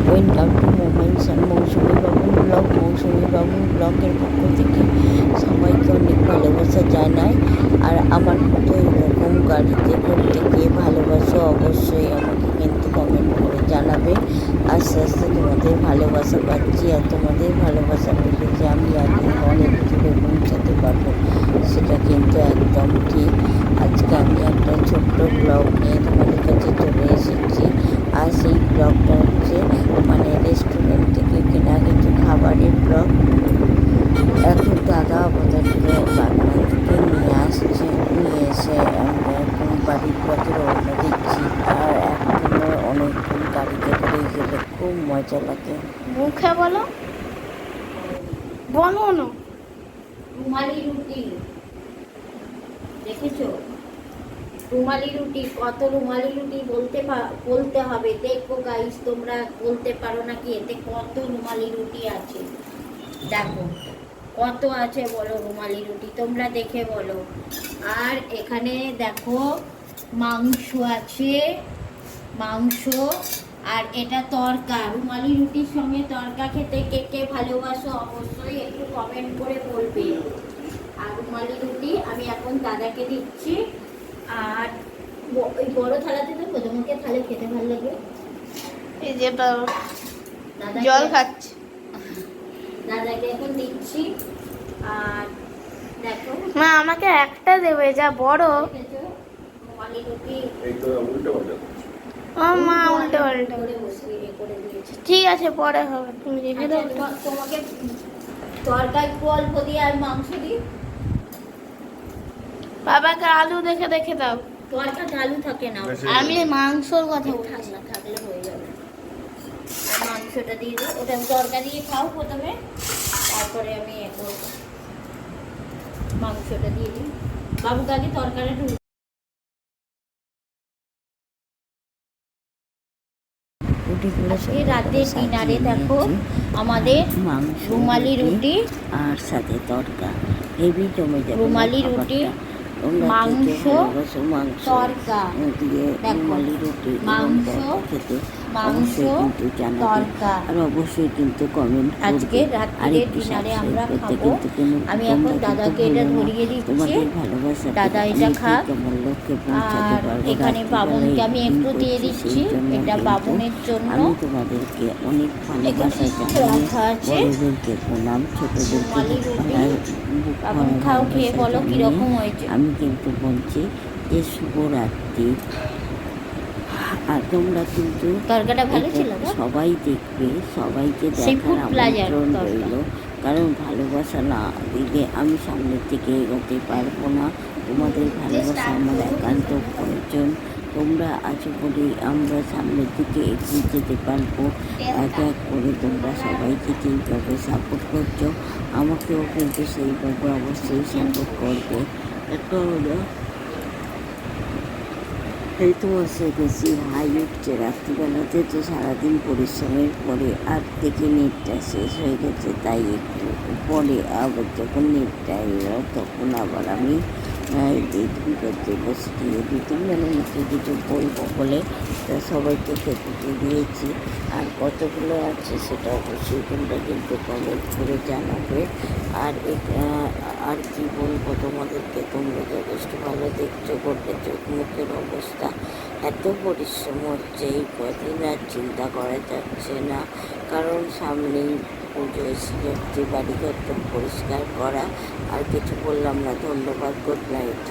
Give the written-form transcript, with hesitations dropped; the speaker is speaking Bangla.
ওয়েলকাম টু মোমেন্টস অ্যান্ড মৌসুমি বাবুর ব্লগ। মৌসুমি বাবুর ব্লগের পক্ষ থেকে সবাইকে অনেক ভালোবাসা জানাই। আর আমার মতো এরকম গাড়িতে ঘুরতে গিয়ে ভালোবাসো, অবশ্যই আমাকে কিন্তু কমেন্ট করে জানাবে। আস্তে আস্তে তোমাদের ভালোবাসা পাচ্ছি, আর তোমাদের ভালোবাসা পেলে যে আমি একদিন অনেক দূরে পৌঁছাতে পারবো সেটা কিন্তু একদম ঠিক। আজকে আমি একটা ছোট্ট ব্লগ নিয়ে তোমাদের কাছে চলে এসেছি। আর সেই ব্লগটা হচ্ছে রেস্টুরেন্ট থেকে কেনা কিছু খাবারের ব্লগ। এখন দাদা আপাতত বাগনান থেকে নিয়ে এসে আমরা এখন বাড়ির পথে রওনা দিচ্ছি। আর এখনও অনেকক্ষণ গাড়িতে করে গেলে খুব মজা লাগে। মুখে বলো, বলো না। রুমালি রুটি দেখেছো? রুমালি রুটি, কত রুমালি রুটি বলতে হবে। দেখো গাইস, তোমরা বলতে পারো নাকি এতে কত রুমালি রুটি আছে? দেখো কত আছে বলো রুমালি রুটি, তোমরা দেখে বলো। আর এখানে দেখো মাংস আছে, মাংস। আর এটা তরকা। রুমালি রুটির সঙ্গে তরকা খেতে কে কে ভালোবাসো অবশ্যই একটু কমেন্ট করে বলবে। আর রুমালি রুটি আমি এখন দাদাকে দিচ্ছি। আর ওই বড় থালাতে দেবো, তোমাকে থালে খেতে ভালো লাগে। এই যে দাদা জল খাচ্ছি, দাদাকে এখন দিচ্ছি। আর দেখো মা আমাকে একটা দেবে, যা বড়। দেখেছো রুমালি রুটি ও মা উল্টে পাল্টে করে বসিয়ে করে দিয়েছি। ঠিক আছে, পরে হবে, তুমি রেখে দাও। তোমাকে তরকা একটু অল্প দিয়ে আর মাংস দিই। বাবাকে আলু দেখে দেখে দাও। তরকা আলু থাকে না, আমি মাংসর কথা বলছি। না থাকলে হয়ে যাবে। আর মাংসটা দিয়ে দিই, ওটা তরকা দিয়ে খাও প্রথমে, তারপরে আমি মাংসটা দিয়ে দিই। বাবুকে আগে তরকারিটা আজকে রাতে ডিনারে দেখো আমাদের মাংস, রুমালি রুটি আর সাথে তরকা হেভি জমে যাবে। রুমালি রুটি, মাংস, তরকা। দিয়ে দেখো, রুমালি রুটি মাংস, খেতে মাংস, কিন্তু জানাবে। তরকা। আর অবশ্যই কিন্তু কমেন্ট আজকে রাত্রিরে ডিনারে আমরা খাবো। আমি এখন দাদাকে এটা ধরিয়ে দিচ্ছি, দাদা এটা খাক। আর এখানে বাবুনকে আমি একটু দিয়ে দিচ্ছি, এটা বাবুনের জন্য। আমি তোমাদেরকে অনেক ভালোবাসা রাখা আছে বড়দেরকে প্রণাম, রুমালি রুটি। ছোটদেরকে বাবুন খাও, খেয়ে বলো কিরকম হয়েছে। আমি কিন্তু বলছি যে শুভরাত্রি। আর তোমরা কিন্তু তরকাটা ভালো ছিল না? সবাই দেখবে, সবাইকে Seafood দেখার plaza আমন্ত্রণ তরকা। রইল। কারণ ভালোবাসা না দিলে আমি সামনের দিকে এগোতে পারবো না। তোমাদের ভালোবাসা আমার একান্ত প্রয়োজন। তোমরা আছো বলেই আমরা সামনের দিকে এগিয়ে যেতে পারবো। এক এক করে তোমরা সবাইকে যেইভাবে সাপোর্ট করছো, আমাকেও কিন্তু সেইভাবে অবশ্যই সাপোর্ট করবে। একটা হলো এই তো বসে গেছি, হাই উঠছে রাত্রিবেলাতে, তো সারাদিন পরিশ্রমের পরে আর থেকে নেটটা শেষ হয়ে গেছে, তাই একটু পরে আবার যখন নেটটা এলো তখন আবার আমি এডিটিং করতে বসে দিয়ে এডিটিং মুখে কিছু বলবো বলে তা সবাইকে খেতে দিয়েছি। আর কতগুলো আছে সেটা অবশ্যই তোমরা কিন্তু কমেন্ট করে জানাবে। আর আর কি বলবো তোমাদেরকে, তোমরা যথেষ্ট ভালো দেখছো, করতে চোখ মুখের অবস্থা এত পরিশ্রম হচ্ছে এই কদিন, আর চিন্তা করা যাচ্ছে না। কারণ সামনেই পুজো এসে যাচ্ছে, বাড়িঘর তো পরিষ্কার করা। আর কিছু বললাম না, ধন্যবাদ, গুড নাইট।